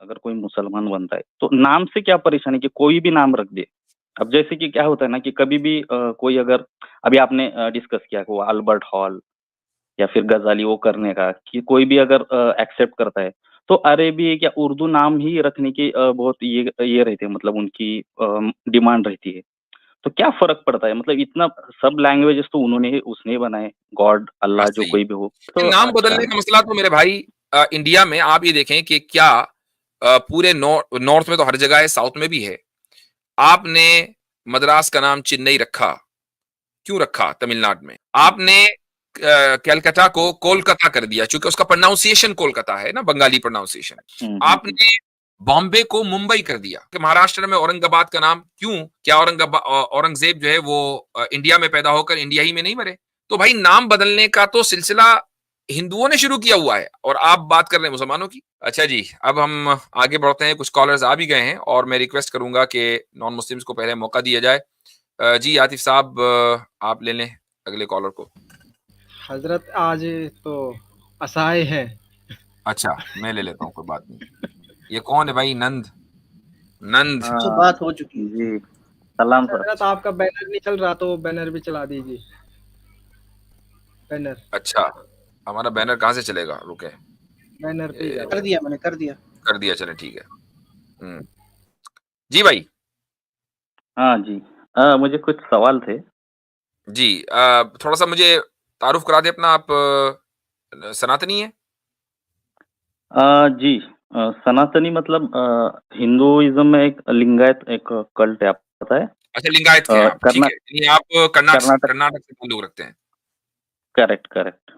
अगर कोई मुसलमान बनता है तो नाम से क्या परेशानी कि कोई भी नाम रख दे। अब जैसे कि क्या होता है ना कि कभी भी कोई अगर अभी आपने डिस्कस किया कि वो अल्बर्ट हॉल या फिर गजाली वो करने का कि कोई भी अगर एक्सेप्ट करता है तो अरेबिक या उर्दू नाम ही रखने की बहुत ये रहती है, मतलब उनकी डिमांड रहती है। तो क्या फ़र्क पड़ता है? मतलब इतना सब लैंग्वेजेज़ तो उसने ही बनाए, गॉड, हाँ, अल्लाह जो सही है। कोई भी हो। तो लेकिन नाम अच्छा। बदलने का मसला तो मेरे भाई इंडिया में आप ये देखें कि क्या पूरे नॉर्थ में तो हर जगह है, साउथ में भी है। आपने मद्रास का नाम चेन्नई रखा, क्यों रखा तमिलनाडु में? हुँ, आपने कलकत्ता को कोलकाता कर दिया, चूँकि उसका प्रोनाउंसिएशन कोलकाता है ना, बंगाली प्रोनाउंसिएशन। हुँ, हुँ, हुँ। आपने बॉम्बे को मुंबई कर दिया, कि महाराष्ट्र में औरंगाबाद का नाम क्यों? क्या औरंगज़ेब जो है वो इंडिया में पैदा होकर इंडिया ही में नहीं मरे? तो भाई नाम बदलने का तो सिलसिला हिंदुओं ने शुरू किया हुआ है और आप बात कर रहे हैं मुसलमानों की। अच्छा जी, अब हम आगे बढ़ते हैं, कुछ कॉलर्स आ भी गए हैं और मैं रिक्वेस्ट करूँगा कि नॉन मुस्लिम्स को पहले मौका दिया जाए। जी आतिफ साहब, आप ले लें अगले कॉलर को। हजरत आज तो असहाय है। अच्छा, मैं ले लेता हूँ, कोई बात नहीं। ये कौन है भाई? नंद? नंद? जो हाँ, बात हो चुकी है। जी, सलाम सर। हजरत आपका बैनर नहीं चल रहा तो बैनर भी चला दीजिए। बैनर अच्छा, हमारा बैनर कहाँ से चलेगा? रुके, बैनर पे ही ये जाओ। कर दिया मैंने, कर दिया। कर दिया, चलें ठीक है। जी भाई। हाँ जी। मुझे कुछ सवाल थे। जी, थोड़ा-सा मुझे तारुफ करा दें अपना। आप सनातनी हैं? जी, सनातनी मतलब हिंदुइज़्म में एक लिंगायत एक कल्ट है, आपको पता है? अच्छा, लिंगायत के हैं आप, ठीक कर्ना है। यानी आप कर्नाटक। कर्नाटक से ताल्लुक रखते हैं। Correct, correct.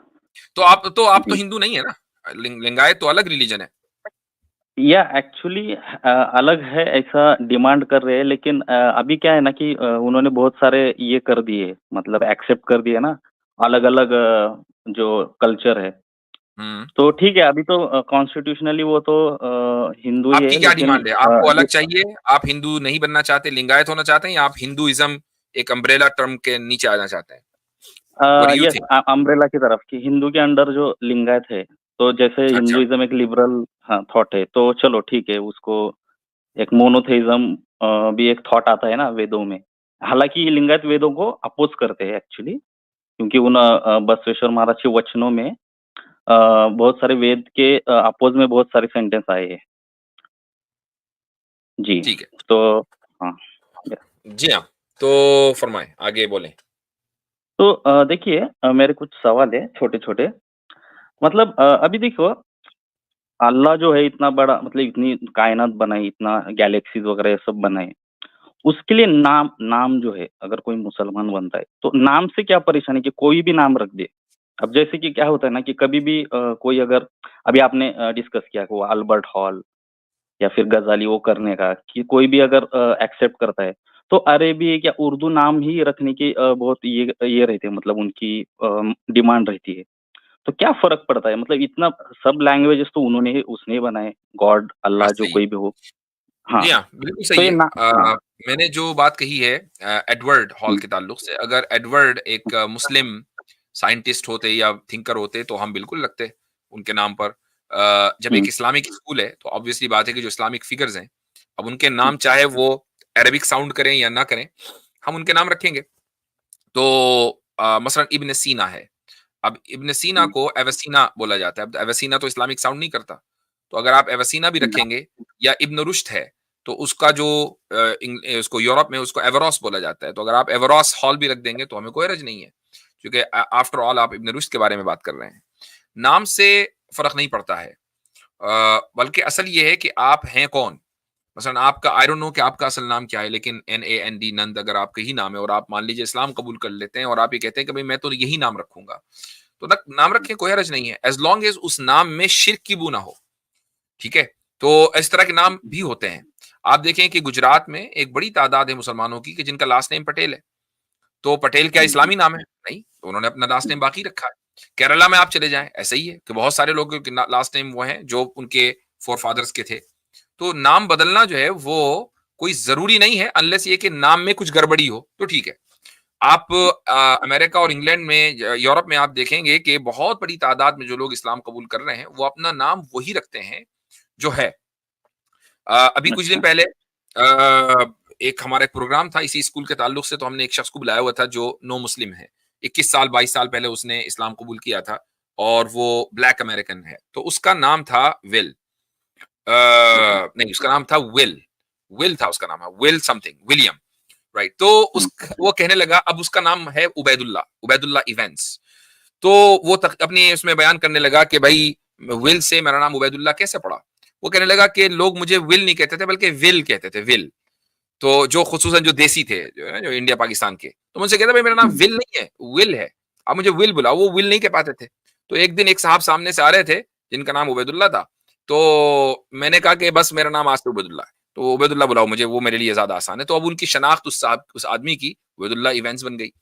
तो आप तो जी। हिंदू नहीं है ना? लिंगायत तो अलग रिलीजन है। या एक्चुअली अलग है ऐसा डिमांड कर रहे हैं, लेकिन अभी क्या है ना कि उन्होंने बहुत सारे ये कर दिए, मतलब एक्सेप्ट कर दिए ना, अलग-अलग जो कल्चर है। हुँ। तो ठीक है, अभी तो कॉन्स्टिट्यूशनली वो तो हिंदू ही आपकी है, क्या लेकिन डिमांड है? आपको अलग चाहिए? आप हिंदू नहीं बनना चाहते, लिंगायत होना चाहते हैं, या आप हिंदुइज़्म एक अम्ब्रेला टर्म के नीचे आना चाहते हैं? What do you yes, think? Umbrella की तरफ कि हिंदू के अंडर जो लिंगायत है, तो जैसे अच्छा, हिंदुइज़्म एक लिबरल हाँ, थॉट है, तो चलो ठीक है, उसको एक मोनोथेइज़्म भी एक थॉट आता है ना वेदों में। हालाँकि लिंगायत वेदों को अपोज़ करते हैं एक्चुअली, क्योंकि बसवेश्वर महाराज के वचनों में बहुत सारे वेद के अपोज़ में बहुत सारे सेंटेंस आए हैं। जी, ठीक है। तो हाँ, या जी हाँ, तो फरमाएँ, आगे बोलें। तो देखिए, मेरे कुछ सवाल है छोटे-छोटे। मतलब अभी देखो, अल्लाह जो है इतना बड़ा, मतलब इतनी कायनात बनाई, इतना गैलेक्सीज़ वगैरह ये सब बनाए। उसके लिए नाम नाम जो है, अगर कोई मुसलमान बनता है, तो नाम से क्या परेशानी कि कोई भी नाम रख दे। अब जैसे कि क्या होता है ना कि कभी भी कोई अगर अभी आपने डिस्कस किया कि वो अल्बर्ट हॉल या फिर गज़ाली वो करने का कि कोई भी अगर एक्सेप्ट करता है, तो अरेबिक या उर्दू नाम ही रखने की बहुत ये रहती है, मतलब उनकी डिमांड रहती है। तो क्या फ़र्क पड़ता है? मतलब इतना सब लैंग्वेजेज़ तो उसने ही बनाए, गॉड, हाँ, अल्लाह जो सही है। कोई भी हो। हाँ, जी हाँ, बिल्कुल तो सही ये है। ना हाँ। मैंने जो बात कही है एडवर्ड हॉल हुँ, के ताल्लुक से, अगर एडवर्ड हुँ, एक मुस्लिम साइंटिस्ट होते या थिंकर होते तो हम बिल्कुल लगते उनके नाम पर। जब एक हुँ, इस्लामिक स्कूल है तो ऑब्वियसली बात है कि जो इस्लामिक फिगर्स हैं, अब उनके हुँ, नाम चाहे वो अरबिक साउंड करें या ना करें, हम उनके नाम रखेंगे। तो मसलन इब्न सीना है। अब इब्न सीना हुँ, को एवसीना बोला जाता है। अब एवसीना तो इस्लामिक साउंड नहीं करता। तो अगर आप एवसीना भी हुँ, रखेंगे, या इब्न रुश्द है, तो उसका जो उसको यूरोप में उसको एवरोस बोला जाता है। तो अगर आप एवरोस हॉल भी रख देंगे तो हमें कोई हर्ज नहीं है, क्योंकि आफ्टर ऑल आप इब्न रुश्द के बारे में बात कर रहे हैं। नाम से फ़र्क नहीं पड़ता है। बल्कि असल ये है कि आप हैं कौन? मसलन आपका, आई डोंट नो कि आपका असल नाम क्या है, लेकिन NAND नंद अगर आपका ही नाम है और आप मान लीजिए इस्लाम कबूल कर लेते हैं और आप ये कहते हैं कि भाई मैं तो यही नाम रखूंगा, तो नाम हुँ, रखें, कोई हर्ज नहीं है, एज लॉन्ग एज उस नाम में शिर्क की बू ना हो। ठीक है? तो इस तरह के नाम भी होते हैं। आप देखें कि गुजरात में एक बड़ी तादाद है मुसलमानों की कि जिनका लास्ट नेम पटेल है। तो पटेल क्या हुँ, इस्लामी नाम है? नहीं, तो उन्होंने अपना लास्ट नेम बाकी रखा है। केरला में आप चले जाएं, ऐसा ही है कि बहुत सारे लोगों के लास्ट नेम वो हैं जो उनके फोर फादर्स के थे। तो नाम बदलना जो है वो कोई ज़रूरी नहीं है, अनलेस ये कि नाम में कुछ गड़बड़ी हो, तो ठीक है। आप अमेरिका और इंग्लैंड में, यूरोप में आप देखेंगे कि बहुत बड़ी तादाद में जो लोग इस्लाम कबूल कर रहे हैं, वो अपना नाम वही रखते हैं जो है। अभी कुछ दिन अच्छा। पहले एक हमारा एक प्रोग्राम था इसी स्कूल के ताल्लुक से, तो हमने एक शख्स को बुलाया हुआ था जो नो मुस्लिम है। 21 साल 22 साल पहले उसने इस्लाम कबूल किया था और वो ब्लैक अमेरिकन है। तो उसका नाम था विल। ओके। नहीं, उसका नाम था विल। विल था उसका नाम, विल समथिंग, विलियम, राइट। तो हुँ, वो कहने लगा, अब उसका नाम है उबैदुल्ला, उबैदुल्ला इवेंट्स। तो वो अपनी उसमें बयान करने लगा कि भाई विल से मेरा नाम उबैदुल्ला कैसे पड़ा। वो कहने लगा कि लोग मुझे विल नहीं कहते थे बल्कि विल कहते थे, विल। तो जो खुसूसन जो देसी थे, जो इंडिया पाकिस्तान के, तो मुझसे कहता भाई मेरा नाम हुँ, विल नहीं है, विल है, आप मुझे विल बुलाओ। वो विल नहीं कह पाते थे। तो एक दिन एक साहब सामने से आ रहे थे जिनका नाम उबैदुल्ला था। तो मैंने कहा कि बस मेरा नाम आज से उबैदुल्ला है, तो उबैदुल्ला बुलाओ मुझे, वो मेरे लिए ज्यादा आसान है। तो अब उनकी शनाख्त उस आदमी की उबैदुल्ला इवेंट्स बन गई।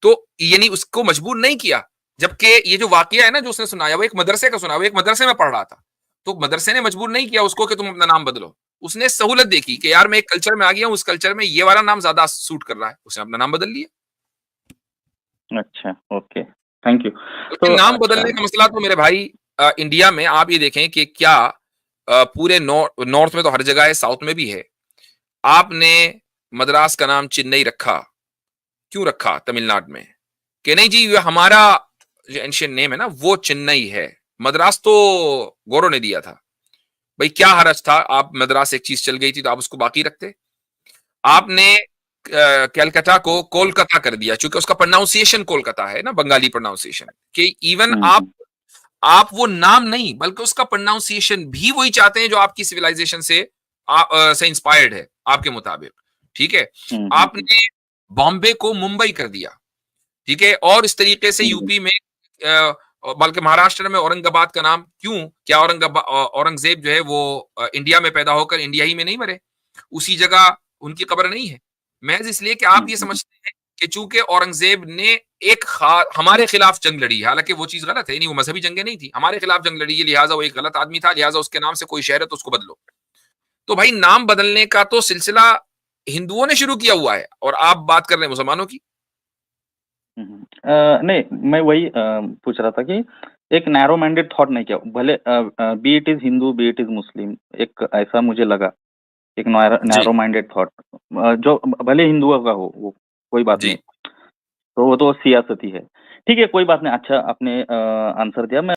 तो यानी उसको मजबूर नहीं किया, जबकि ये जो वाकया है ना जो उसने सुनाया, वो एक मदरसे का सुना, वो एक मदरसे में पढ़ रहा था। तो मदरसे ने मजबूर नहीं किया उसको कि तुम अपना नाम बदलो। उसने सहूलत देखी कि यार मैं एक कल्चर में आ गया हूं, उस कल्चर में ये वाला नाम ज्यादा सूट कर रहा है, उसने अपना नाम बदल लिया। अच्छा, ओके, थैंक यू। बल्कि तो नाम अच्छा। बदलने का मसला तो मेरे भाई इंडिया में आप ये देखें कि क्या पूरे नॉर्थ में तो हर जगह है, साउथ में भी है। आपने मद्रास का नाम चेन्नई रखा, क्यों रखा तमिलनाडु में? कि नहीं जी ये हमारा जो एंशियंट नेम है ना वो चेन्नई है, मद्रास तो गौरव ने दिया था। भाई क्या हरज था, आप मद्रास एक चीज चल गई थी तो आप उसको बाकी रखते। आपने कैलकाटा को कोलकाता कर दिया, क्योंकि उसका प्रोनाउंसिएशन कोलकाता है ना, बंगाली प्रोनाउंसिएशन, कि इवन हुँ, हुँ, आप वो नाम नहीं बल्कि उसका प्रोनाउंसिएशन भी वही चाहते हैं जो आपकी सिविलाइजेशन से इंस्पायर्ड है आपके मुताबिक। ठीक है। हुँ, हुँ, हुँ, आपने बॉम्बे को मुंबई कर दिया। ठीक है। और इस तरीके से हुँ, हुँ, यूपी में बल्कि महाराष्ट्र में औरंगाबाद का नाम क्यों, क्या औरंगजेब जो है वो इंडिया में पैदा होकर इंडिया ही में नहीं मरे, उसी जगह उनकी कब्र नहीं है? महज इसलिए कि आप हुँ, ये हुँ, समझते हैं कि चूंकि औरंगजेब ने हमारे खिलाफ जंग लड़ी, हालांकि वो चीज गलत है, नहीं वो मजहबी जंगें नहीं थी, हमारे खिलाफ जंग लड़ी है, लिहाजा वो एक गलत आदमी था, लिहाजा उसके नाम से कोई शहर है तो उसको बदलो। तो भाई नाम बदलने का तो सिलसिला हिंदुओं ने शुरू किया हुआ है और आप बात कर रहे हैं मुसलमानों की। हुँ, हुँ। नहीं, मैं वही पूछ रहा था कि एक नैरो माइंडेड थॉट नहीं किया, भले be it is Hindu, be it is Muslim, एक ऐसा मुझे लगा, एक जी नैरो माइंडेड थॉट, जो भले हिंदुओं का हो, वो कोई बात जी नहीं, तो वो तो सियासत ही है। ठीक है, कोई बात नहीं, अच्छा आपने आंसर दिया। मैं